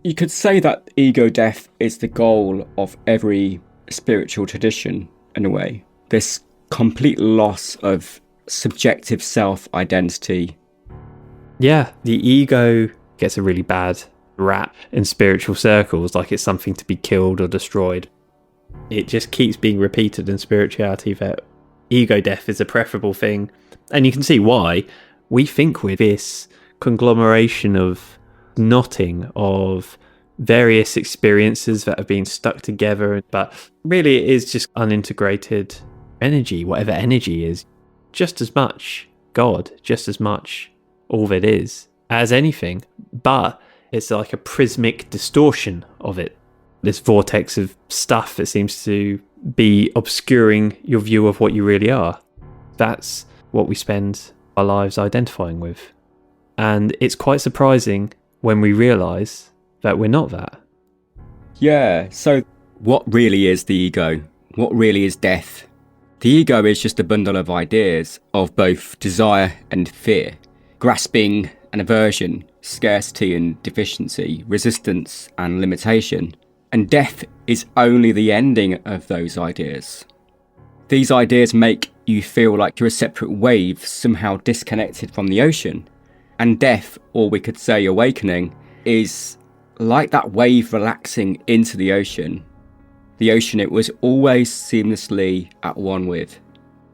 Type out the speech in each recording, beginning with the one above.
You could say that ego death is the goal of every spiritual tradition, in a way. This complete loss of subjective self-identity. Yeah, the ego gets a really bad rap in spiritual circles, like it's something to be killed or destroyed. It just keeps being repeated in spirituality that ego death is a preferable thing. And you can see why. We think we're this conglomeration of knotting of various experiences that have been stuck together, but really it is just unintegrated energy, whatever energy is, just as much God, just as much all that is as anything, but it's like a prismic distortion of it, this vortex of stuff that seems to be obscuring your view of what you really are. That's what we spend our lives identifying with. And it's quite surprising when we realise that we're not that. Yeah, so what really is the ego? What really is death? The ego is just a bundle of ideas of both desire and fear, grasping and aversion, scarcity and deficiency, resistance and limitation. And death is only the ending of those ideas. These ideas make you feel like you're a separate wave, somehow disconnected from the ocean. And death, or we could say awakening, is like that wave relaxing into the ocean it was always seamlessly at one with.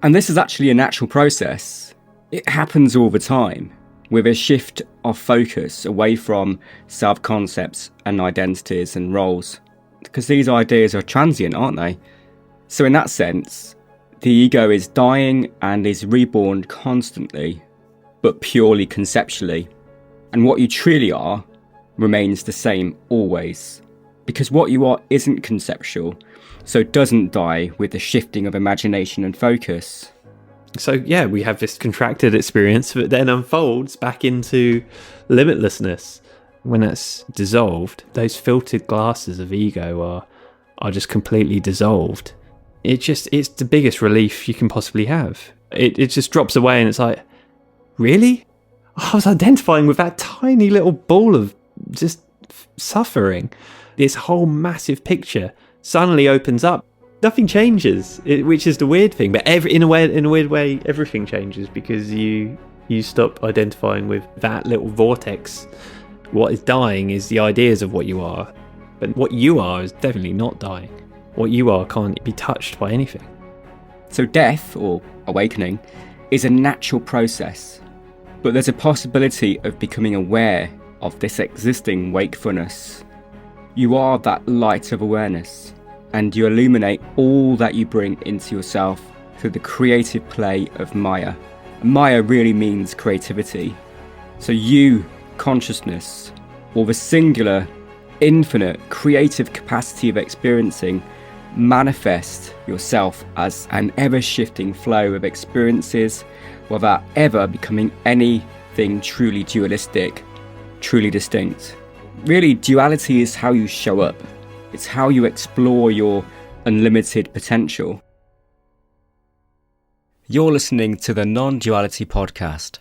And this is actually a natural process. It happens all the time, with a shift of focus away from self-concepts and identities and roles. Because these ideas are transient, aren't they? So in that sense, the ego is dying and is reborn constantly, but purely conceptually. And what you truly are remains the same always. Because what you are isn't conceptual, so it doesn't die with the shifting of imagination and focus. So yeah, we have this contracted experience that then unfolds back into limitlessness. When that's dissolved, those filtered glasses of ego are just completely dissolved. It's the biggest relief you can possibly have. It just drops away and it's like, really? I was identifying with that tiny little ball of just suffering. This whole massive picture suddenly opens up. Nothing changes, which is the weird thing. But in a weird way, everything changes because you stop identifying with that little vortex. What is dying is the ideas of what you are. But what you are is definitely not dying. What you are can't be touched by anything. So death, or awakening, is a natural process. But there's a possibility of becoming aware of this existing wakefulness. You are that light of awareness, and you illuminate all that you bring into yourself through the creative play of Maya. And Maya really means creativity. So you, consciousness, or the singular, infinite, creative capacity of experiencing, manifest yourself as an ever-shifting flow of experiences without ever becoming anything truly dualistic, truly distinct. Really, duality is how you show up. It's how you explore your unlimited potential. You're listening to the Nonduality podcast.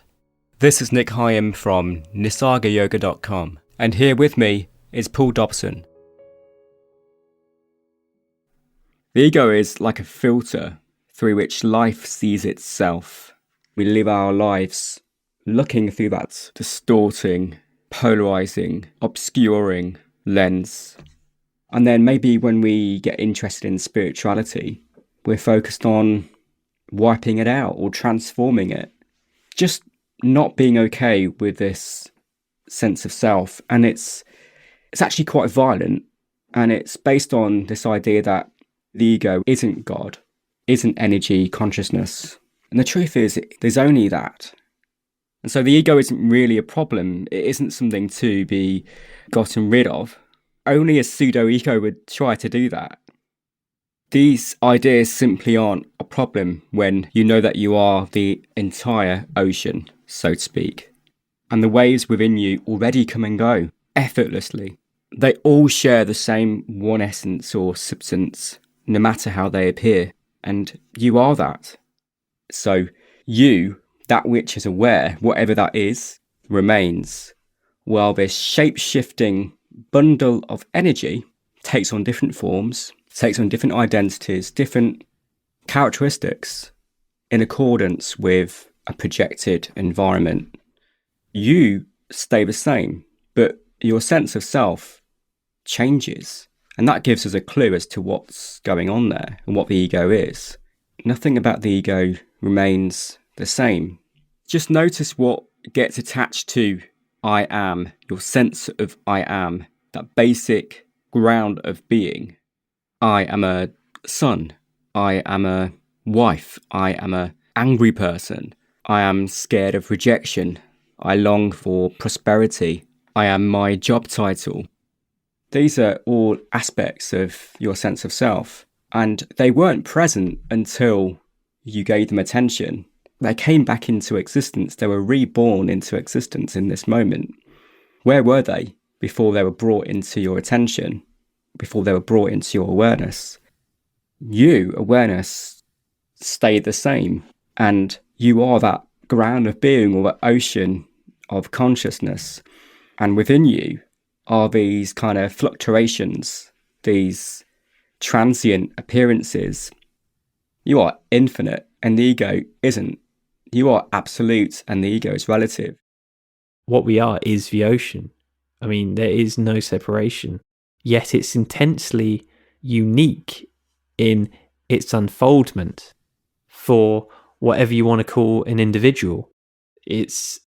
This is Nic Higham from nisargayoga.com, and here with me is Paul Dobson. The ego is like a filter through which life sees itself. We live our lives looking through that distorting, polarizing, obscuring lens. And then maybe when we get interested in spirituality, we're focused on wiping it out or transforming it. Just not being okay with this sense of self. And it's actually quite violent. And it's based on this idea that the ego isn't God, isn't energy, consciousness. And the truth is, there's only that. And so the ego isn't really a problem. It isn't something to be gotten rid of. Only a pseudo-ego would try to do that. These ideas simply aren't a problem when you know that you are the entire ocean, so to speak. And the waves within you already come and go, effortlessly. They all share the same one essence or substance, no matter how they appear. And you are that. So you, that which is aware, whatever that is, remains, while this shape-shifting bundle of energy takes on different forms, takes on different identities, different characteristics in accordance with a projected environment. You stay the same, but your sense of self changes. And that gives us a clue as to what's going on there and what the ego is. Nothing about the ego remains the same. Just notice what gets attached to I am, your sense of I am, that basic ground of being. I am a son. I am a wife. I am an angry person. I am scared of rejection. I long for prosperity. I am my job title. These are all aspects of your sense of self, and they weren't present until you gave them attention. They came back into existence. They were reborn into existence in this moment. Where were they before they were brought into your attention, before they were brought into your awareness? You, awareness, stayed the same, and you are that ground of being, or that ocean of consciousness. And within you are these kind of fluctuations, these transient appearances. You are infinite and the ego isn't. You are absolute and the ego is relative. What we are is the ocean. I mean, there is no separation. Yet it's intensely unique in its unfoldment for whatever you want to call an individual. It's,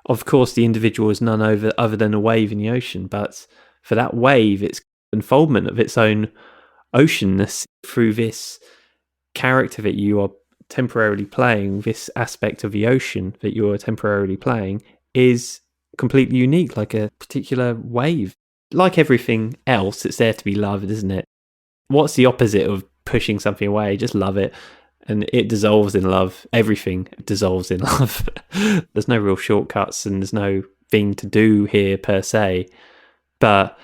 of course, the individual is none other than a wave in the ocean, but for that wave, it's unfoldment of its own oceanness through this character that you are temporarily playing, this aspect of the ocean that you are temporarily playing is completely unique, like a particular wave. Like everything else, it's there to be loved, isn't it? What's the opposite of pushing something away? Just love it. And it dissolves in love. Everything dissolves in love. There's no real shortcuts and there's no thing to do here per se. But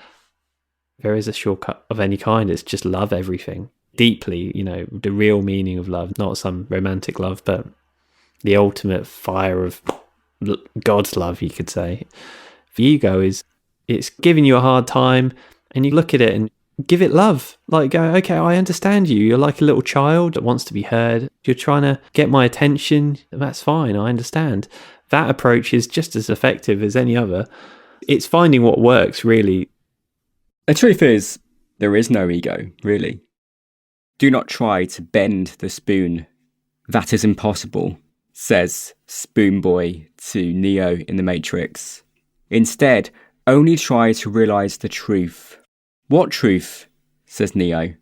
there is a shortcut of any kind. It's just love everything deeply, the real meaning of love, not some romantic love, but the ultimate fire of God's love, you could say. The ego it's giving you a hard time, and you look at it and give it love. Like, go, okay, I understand you. You're like a little child that wants to be heard. You're trying to get my attention. That's fine. I understand. That approach is just as effective as any other. It's finding what works, really. The truth is, there is no ego, really. Do not try to bend the spoon. That is impossible, says Spoon Boy to Neo in The Matrix. Instead, only try to realise the truth. What truth? Says Neo.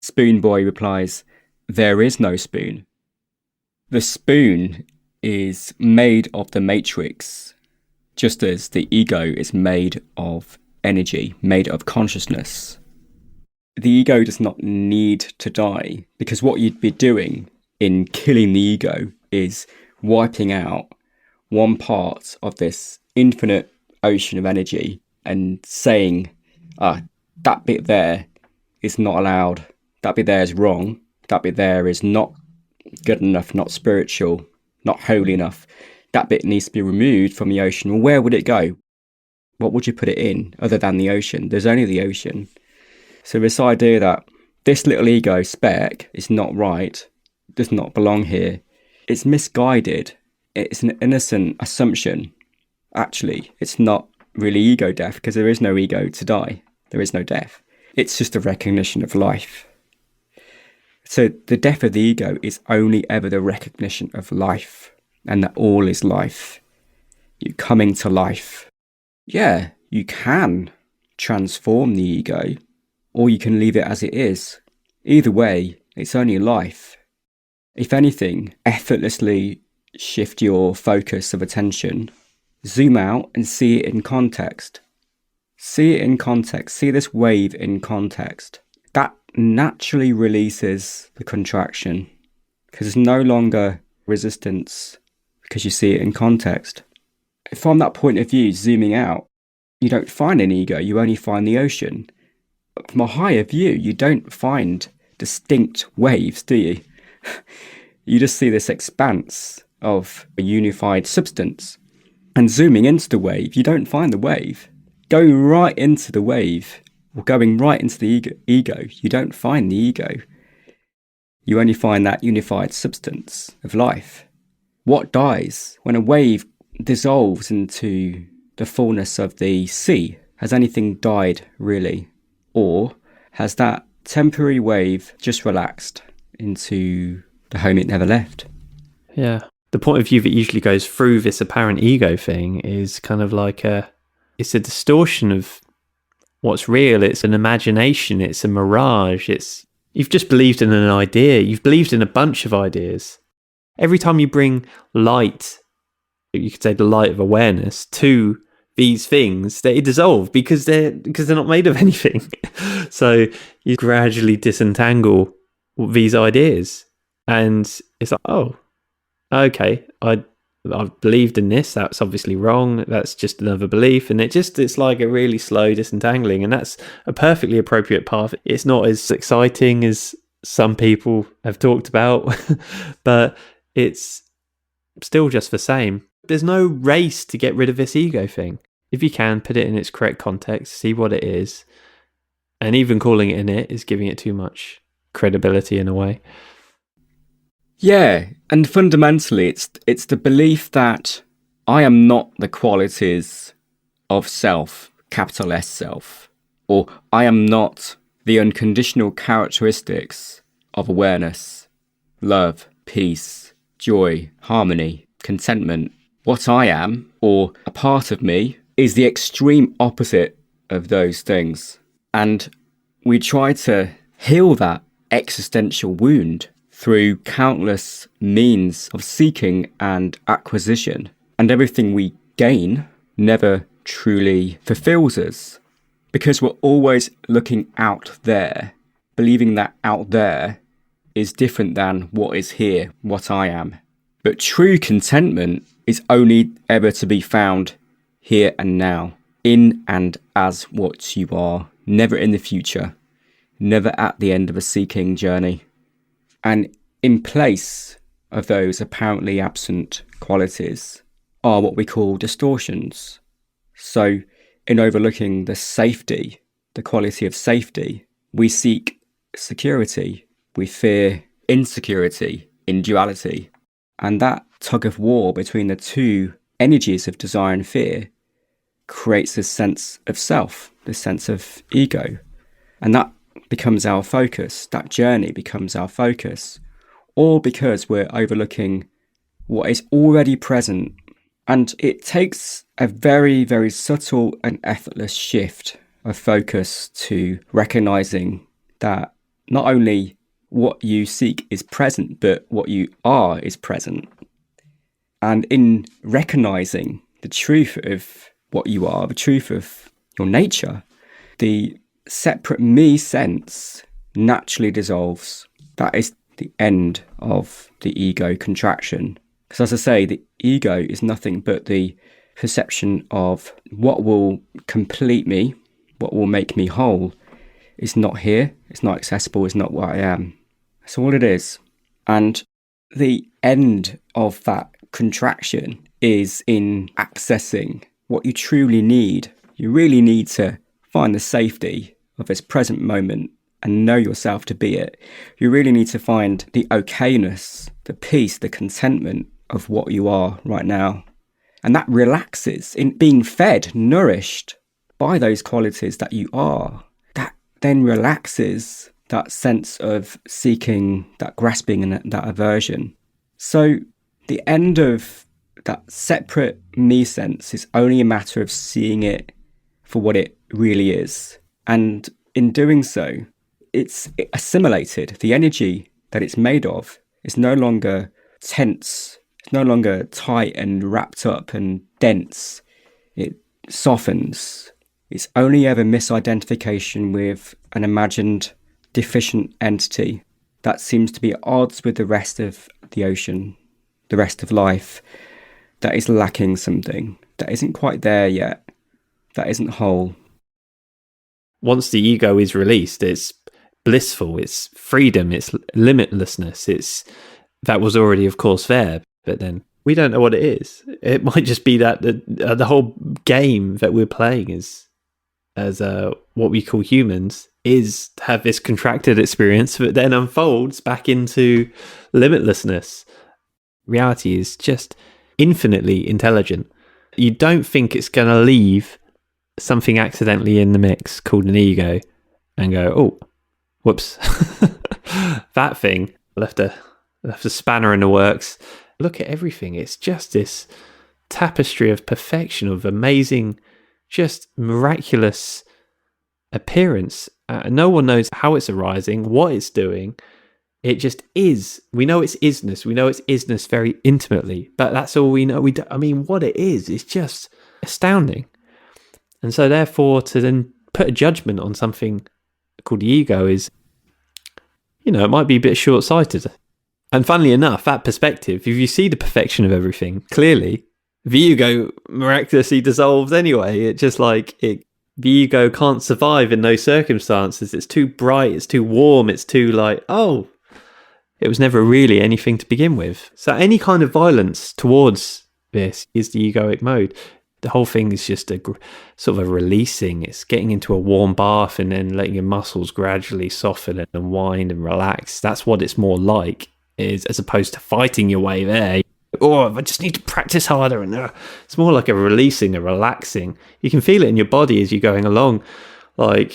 Spoon Boy replies, there is no spoon. The spoon is made of the matrix, just as the ego is made of energy, made of consciousness. The ego does not need to die, because what you'd be doing in killing the ego is wiping out one part of this infinite ocean of energy and saying, that bit there is not allowed, that bit there is wrong, that bit there is not good enough, not spiritual, not holy enough, that bit needs to be removed from the ocean. Well, where would it go? What would you put it in other than the ocean? There's only the ocean. So this idea that this little ego speck is not right, does not belong here, it's misguided. It's an innocent assumption. Actually, it's not really ego death, because there is no ego to die. There is no death. It's just a recognition of life. So the death of the ego is only ever the recognition of life, and that all is life. You coming to life. Yeah, you can transform the ego, or you can leave it as it is. Either way, it's only life. If anything, effortlessly shift your focus of attention. Zoom out and see it in context. See it in context. See this wave in context. That naturally releases the contraction, because there's no longer resistance, because you see it in context. From that point of view, zooming out, you don't find an ego, you only find the ocean. From a higher view, you don't find distinct waves, do you? You just see this expanse of a unified substance. And zooming into the wave, you don't find the wave. going right into the wave, or going right into the ego, you don't find the ego. You only find that unified substance of life. What dies when a wave dissolves into the fullness of the sea? Has anything died, really? Or has that temporary wave just relaxed into the home it never left? Yeah. The point of view that usually goes through this apparent ego thing is kind of like it's a distortion of what's real. It's an imagination. It's a mirage. You've just believed in an idea. You've believed in a bunch of ideas. Every time you bring light, you could say the light of awareness, to these things, they dissolve because they're not made of anything. So you gradually disentangle these ideas, and it's like, oh, okay, I've believed in this. That's obviously wrong. That's just another belief, and it's like a really slow disentangling, and that's a perfectly appropriate path. It's not as exciting as some people have talked about, but it's still just the same. There's no race to get rid of this ego thing. If you can, put it in its correct context, see what it is, and even calling it in it is giving it too much credibility in a way. Yeah, and fundamentally, it's the belief that I am not the qualities of self, capital S self, or I am not the unconditional characteristics of awareness, love, peace, joy, harmony, contentment. What I am, or a part of me, is the extreme opposite of those things. And we try to heal that existential wound through countless means of seeking and acquisition. And everything we gain never truly fulfills us, because we're always looking out there, believing that out there is different than what is here, what I am. But true contentment is only ever to be found here and now, in and as what you are, never in the future, never at the end of a seeking journey. And in place of those apparently absent qualities are what we call distortions. So in overlooking the safety, the quality of safety, we seek security, we fear insecurity in duality. And that tug of war between the two energies of desire and fear creates this sense of self, this sense of ego. And that becomes our focus, that journey becomes our focus, all because we're overlooking what is already present. And it takes a very, very subtle and effortless shift of focus to recognizing that not only what you seek is present, but what you are is present. And in recognizing the truth of what you are, the truth of your nature, the separate me sense naturally dissolves. That is the end of the ego contraction. Because as I say, the ego is nothing but the perception of what will complete me, what will make me whole, is not here, it's not accessible, it's not what I am. That's all it is. And the end of that contraction is in accessing what you truly need. You really need to find the safety of this present moment and know yourself to be it. You really need to find the okayness, the peace, the contentment of what you are right now. And that relaxes in being fed, nourished by those qualities that you are. That then relaxes that sense of seeking, that grasping and that aversion. So the end of that separate me sense is only a matter of seeing it for what it really is. And in doing so, it's assimilated. The energy that it's made of is no longer tense. It's no longer tight and wrapped up and dense. It softens. It's only ever misidentification with an imagined deficient entity that seems to be at odds with the rest of the ocean, the rest of life, that is lacking something, that isn't quite there yet, that isn't whole. Once the ego is released, it's blissful, it's freedom, it's limitlessness. That was already, of course, there, but then we don't know what it is. It might just be that the whole game that we're playing is as what we call humans is have this contracted experience that then unfolds back into limitlessness. Reality is just infinitely intelligent. You don't think it's going to leave something accidentally in the mix called an ego and go, oh, whoops, that thing left a spanner in the works. Look at everything. It's just this tapestry of perfection, of amazing, just miraculous appearance. No one knows how it's arising, what it's doing. It just is. We know it's isness. We know it's isness very intimately, but that's all we know. What it is just astounding. And so therefore, to then put a judgment on something called the ego is, it might be a bit short-sighted. And funnily enough, that perspective, if you see the perfection of everything, clearly, the ego miraculously dissolves anyway. It just the ego can't survive in those circumstances. It's too bright, it's too warm, it's too it was never really anything to begin with. So any kind of violence towards this is the egoic mode. The whole thing is just a sort of a releasing. It's getting into a warm bath and then letting your muscles gradually soften and unwind and relax. That's what it's more like, as opposed to fighting your way there. I just need to practice harder. And it's more like a releasing, a relaxing. You can feel it in your body as you're going along. The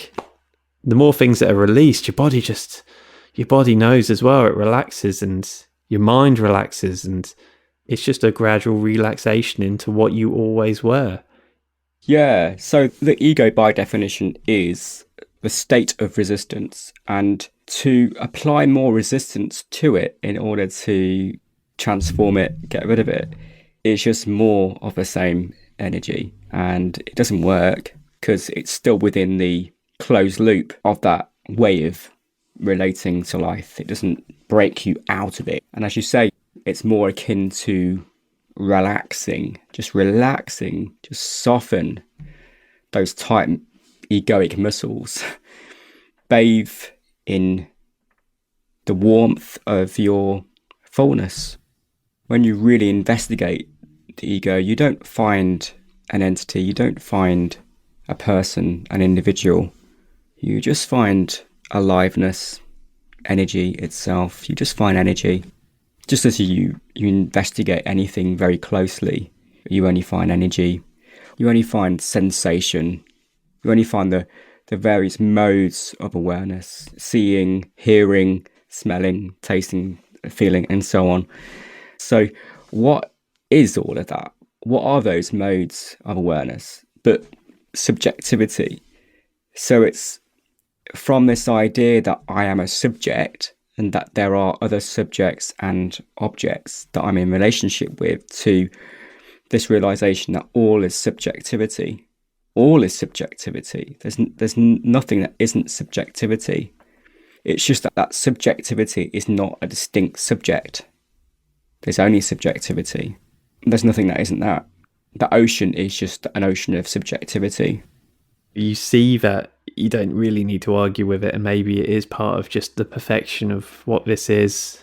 more things that are released, your body knows as well. It relaxes and your mind relaxes, and it's just a gradual relaxation into what you always were. Yeah, so the ego by definition is the state of resistance, and to apply more resistance to it in order to transform it, get rid of it, is just more of the same energy, and it doesn't work because it's still within the closed loop of that way of relating to life. It doesn't break you out of it. And as you say, it's more akin to relaxing, just soften those tight egoic muscles. Bathe in the warmth of your fullness. When you really investigate the ego, you don't find an entity, you don't find a person, an individual. You just find aliveness, energy itself. You just find energy. Just as you investigate anything very closely, you only find energy. You only find sensation. You only find the various modes of awareness: seeing, hearing, smelling, tasting, feeling, and so on. So what is all of that? What are those modes of awareness but subjectivity? So it's from this idea that I am a subject and that there are other subjects and objects that I'm in relationship with, to this realization that all is subjectivity. All is subjectivity. There's nothing that isn't subjectivity. It's just that subjectivity is not a distinct subject. There's only subjectivity. There's nothing that isn't that. The ocean is just an ocean of subjectivity. You see that you don't really need to argue with it, and maybe it is part of just the perfection of what this is,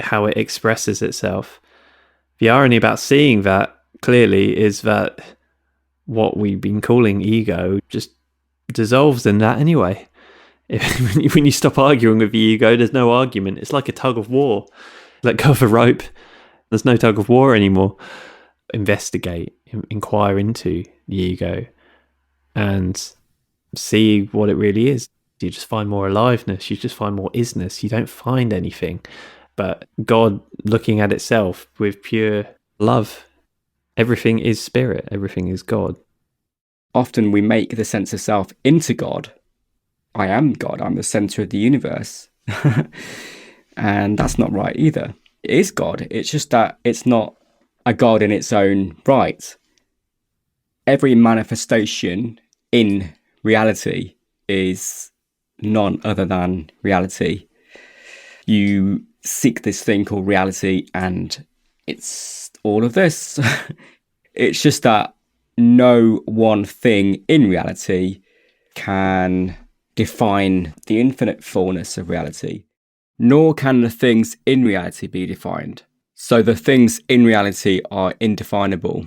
how it expresses itself. The irony about seeing that clearly is that what we've been calling ego just dissolves in that anyway. When you stop arguing with the ego, there's no argument. It's like a tug of war. Let go of a rope, there's no tug of war anymore. Investigate, inquire into the ego and see what it really is. You just find more aliveness, you just find more isness. You don't find anything but God looking at itself with pure love. Everything is spirit, everything is God. Often we make the sense of self into God. I am God, I'm the center of the universe. And that's not right either. It is God, it's just that it's not a God in its own right. Every manifestation in reality is none other than reality. You seek this thing called reality, and it's all of this. It's just that no one thing in reality can define the infinite fullness of reality, nor can the things in reality be defined. So the things in reality are indefinable.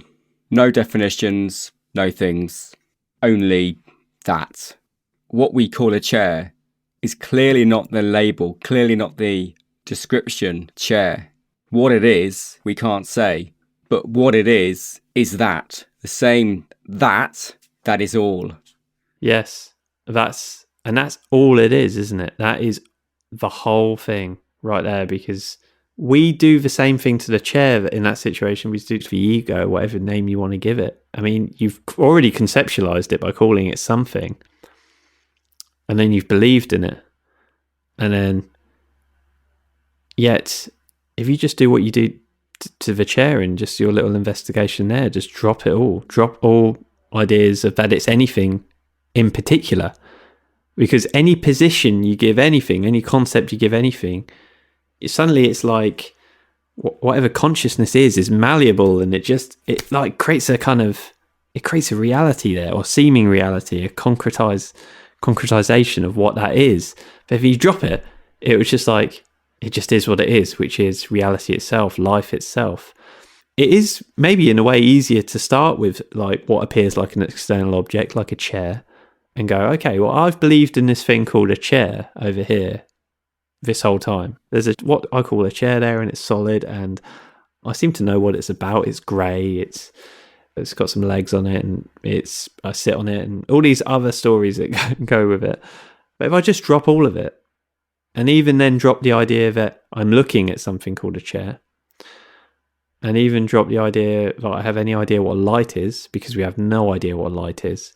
No definitions, no things, only that. What we call a chair is clearly not the label, clearly not the description chair. What it is, we can't say. But what it is that. The same that is all. Yes, that's all it is, isn't it? That is the whole thing right there, because we do the same thing to the chair in that situation we do to the ego, whatever name you want to give it. I mean, you've already conceptualized it by calling it something, and then you've believed in it. And then, yet, if you just do what you do to the chair and just your little investigation there, just drop it all. Drop all ideas of that it's anything in particular. Because any position you give anything, any concept you give anything, suddenly it's like whatever consciousness is malleable, and it like creates a kind of, it creates a reality there, or seeming reality, a concretization of what that is. But if you drop it, it was just like, it just is what it is, which is reality itself, life itself. It is maybe in a way easier to start with like what appears like an external object, like a chair, and go, okay, well, I've believed in this thing called a chair over here this whole time. There's what I call a chair there, and it's solid, and I seem to know what it's about. It's grey, it's got some legs on it, and I sit on it, and all these other stories that go with it. But if I just drop all of it, and even then drop the idea that I'm looking at something called a chair, and even drop the idea that I have any idea what light is, because we have no idea what light is.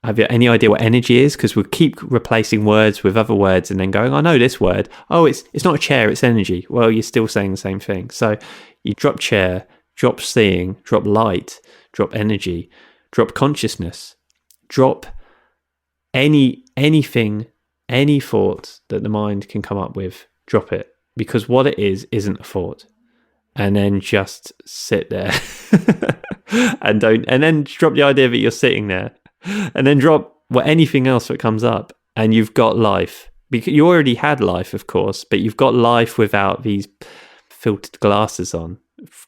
Have you any idea what energy is? Because we keep replacing words with other words and then going, I know this word. Oh, it's not a chair, it's energy. Well, you're still saying the same thing. So you drop chair, drop seeing, drop light, drop energy, drop consciousness, drop anything, any thought that the mind can come up with, drop it. Because what it is isn't a thought. And then just sit there and then drop the idea that you're sitting there. And then drop anything else that comes up, and you've got life. Because you already had life, of course, but you've got life without these filtered glasses on,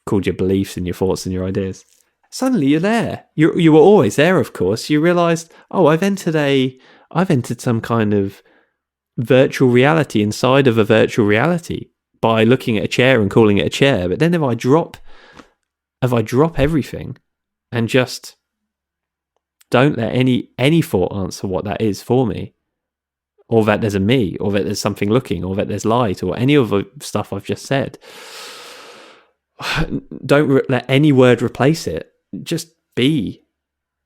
called your beliefs and your thoughts and your ideas. Suddenly you're there. You were always there, of course. You realised, oh, I've entered some kind of virtual reality inside of a virtual reality by looking at a chair and calling it a chair. But then if I drop everything and just don't let any thought answer what that is for me, or that there's a me, or that there's something looking, or that there's light, or any of the stuff I've just said. Don't let any word replace it. Just be,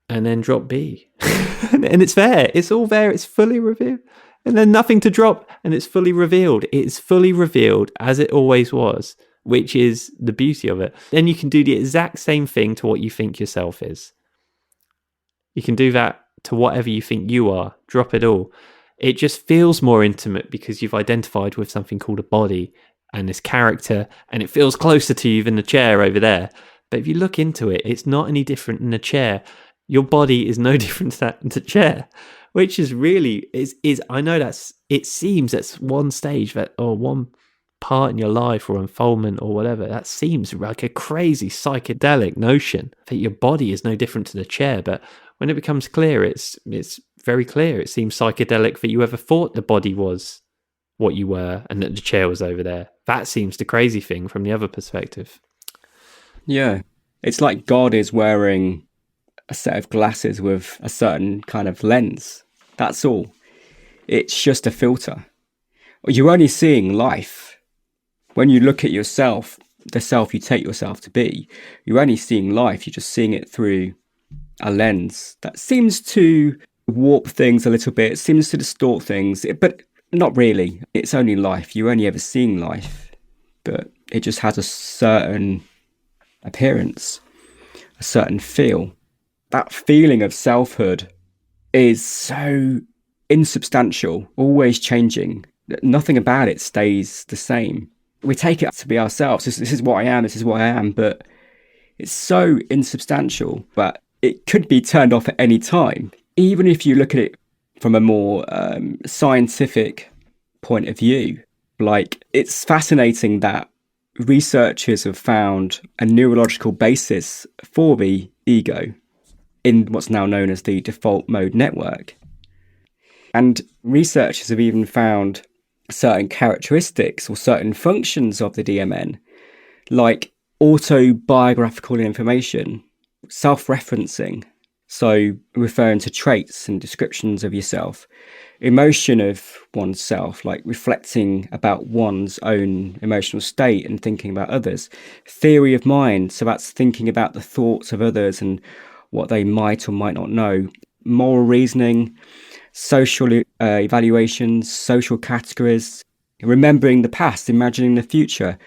and then drop be. And it's there. It's all there. It's fully revealed. And then nothing to drop, and it's fully revealed. It's fully revealed as it always was, which is the beauty of it. Then you can do the exact same thing to what you think yourself is. You can do that to whatever you think you are. Drop it all. It just feels more intimate because you've identified with something called a body and this character, and it feels closer to you than the chair over there. But if you look into it, it's not any different than a chair. Your body is no different than the chair, which is really, I know it seems that's one stage, or one part in your life or unfoldment or whatever, that seems like a crazy psychedelic notion that your body is no different to the chair. But when it becomes clear, it's very clear. It seems psychedelic that you ever thought the body was what you were and that the chair was over there. That seems the crazy thing from the other perspective. Yeah. It's like God is wearing a set of glasses with a certain kind of lens. That's all. It's just a filter. You're only seeing life. When you look at yourself, the self you take yourself to be, you're only seeing life. You're just seeing it through a lens that seems to warp things a little bit, seems to distort things, but not really. It's only life. You're only ever seeing life, but it just has a certain appearance, a certain feel. That feeling of selfhood is so insubstantial, always changing. Nothing about it stays the same. We take it to be ourselves. This is what I am, this is what I am, but it's so insubstantial, but it could be turned off at any time. Even if you look at it from a more scientific point of view, like, it's fascinating that researchers have found a neurological basis for the ego. in what's now known as the default mode network. And researchers have even found certain characteristics or certain functions of the DMN, like autobiographical information, self-referencing, so referring to traits and descriptions of yourself, emotion of oneself, like reflecting about one's own emotional state and thinking about others, theory of mind, so that's thinking about the thoughts of others and what they might or might not know, moral reasoning, social evaluations, social categories, remembering the past, imagining the future,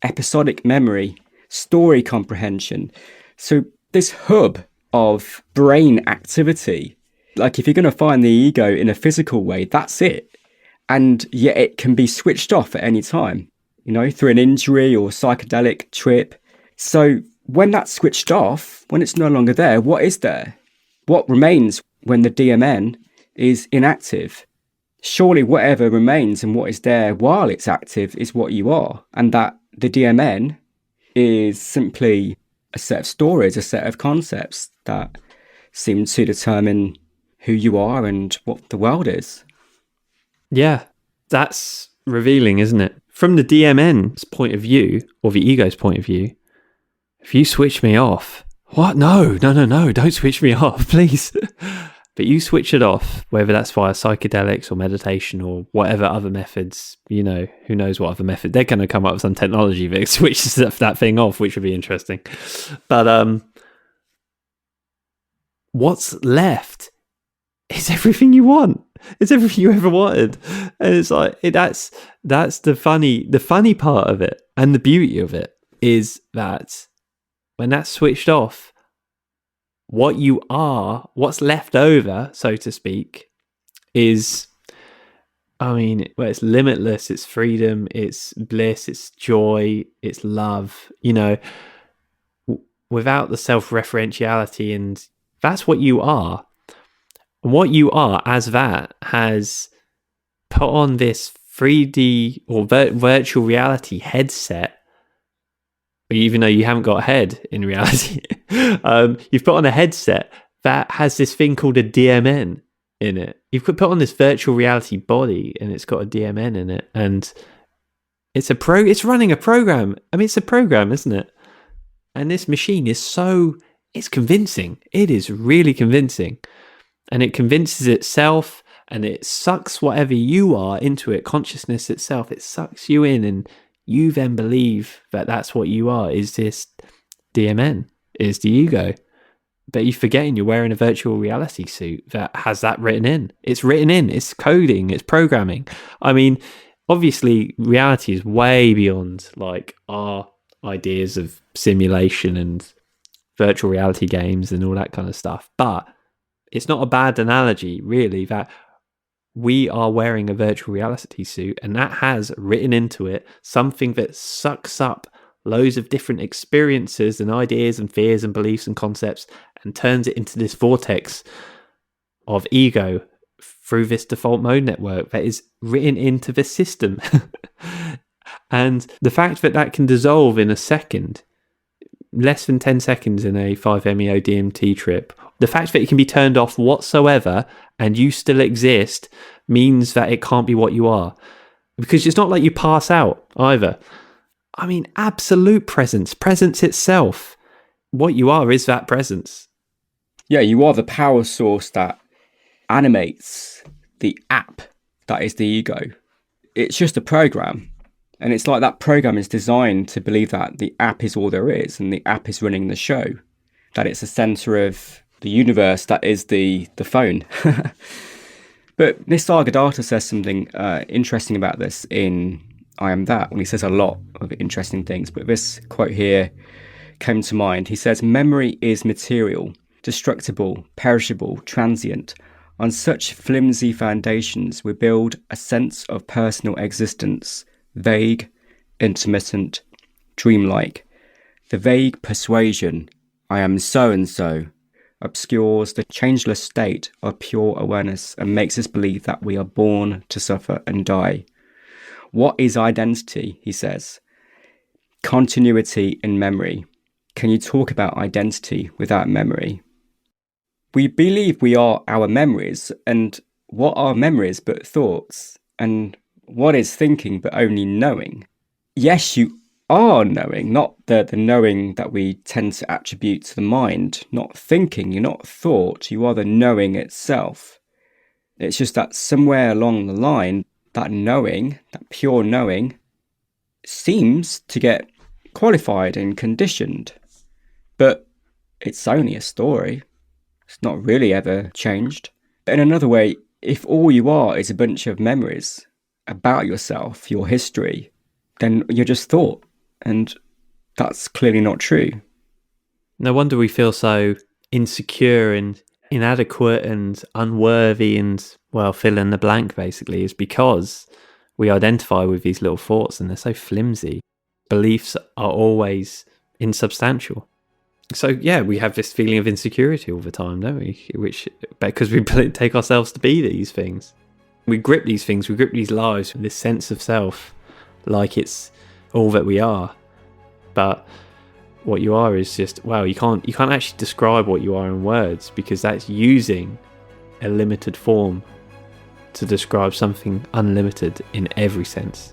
episodic memory, story comprehension. So this hub of brain activity, like if you're going to find the ego in a physical way, that's it. And yet it can be switched off at any time, through an injury or psychedelic trip. So when that's switched off, when it's no longer there, what is there? What remains when the DMN is inactive? Surely whatever remains and what is there while it's active is what you are. And that the DMN is simply a set of stories, a set of concepts that seem to determine who you are and what the world is. Yeah, that's revealing, isn't it? From the DMN's point of view, or the ego's point of view, if you switch me off, what? No, don't switch me off, please. But you switch it off, whether that's via psychedelics or meditation or whatever other methods, who knows what other method. They're going to come up with some technology that switches that thing off, which would be interesting. But what's left is everything you want. It's everything you ever wanted. And it's like, that's the funny part of it. And the beauty of it is that when that's switched off, what you are, what's left over, so to speak, is, it's limitless, it's freedom, it's bliss, it's joy, it's love, without the self-referentiality, and that's what you are. And what you are as that has put on this 3D or virtual reality headset, even though you haven't got a head in reality. You've put on a headset that has this thing called a DMN in it. You've put on this virtual reality body and it's got a DMN in it. And it's running a program. It's a program, isn't it? And this machine it's convincing. It is really convincing. And it convinces itself and it sucks whatever you are into it. Consciousness itself, it sucks you in, and you then believe that that's what you are, is this DMN, is the ego. But you're forgetting you're wearing a virtual reality suit that has that written in. It's written in, it's coding, it's programming. Obviously, reality is way beyond like our ideas of simulation and virtual reality games and all that kind of stuff. But it's not a bad analogy, really, that we are wearing a virtual reality suit, and that has written into it something that sucks up loads of different experiences and ideas and fears and beliefs and concepts and turns it into this vortex of ego through this default mode network that is written into the system. And the fact that that can dissolve in a second, less than 10 seconds in a 5-MeO DMT trip, the fact that it can be turned off whatsoever and you still exist means that it can't be what you are. Because it's not like you pass out either. Absolute presence itself. What you are is that presence. Yeah, you are the power source that animates the app that is the ego. It's just a program. And it's like that program is designed to believe that the app is all there is and the app is running the show. That it's the center of the universe that is the phone. But Nisargadatta says something interesting about this in I Am That, when he says a lot of interesting things. But this quote here came to mind. He says, "Memory is material, destructible, perishable, transient. On such flimsy foundations, we build a sense of personal existence, vague, intermittent, dreamlike. The vague persuasion, I am so-and-so, obscures the changeless state of pure awareness and makes us believe that we are born to suffer and die. What is identity?" he says. "Continuity in memory. Can you talk about identity without memory?" we believe we are our memories, and what are memories but thoughts? And what is thinking but only knowing? Yes, you are knowing, not the knowing that we tend to attribute to the mind. Not thinking, you're not thought, you are the knowing itself. It's just that somewhere along the line, that knowing, that pure knowing, seems to get qualified and conditioned. But it's only a story. It's not really ever changed. In another way, if all you are is a bunch of memories about yourself, your history, then you're just thought. And that's clearly not true. No wonder we feel so insecure and inadequate and unworthy and, well, fill in the blank basically, is because we identify with these little thoughts and they're so flimsy. Beliefs are always insubstantial. So yeah, we have this feeling of insecurity all the time, don't we? Which, because we take ourselves to be these things. We grip these things, we grip these lives with this sense of self like it's all that we are. But what you are is just, wow, you can't actually describe what you are in words, because that's using a limited form to describe something unlimited in every sense.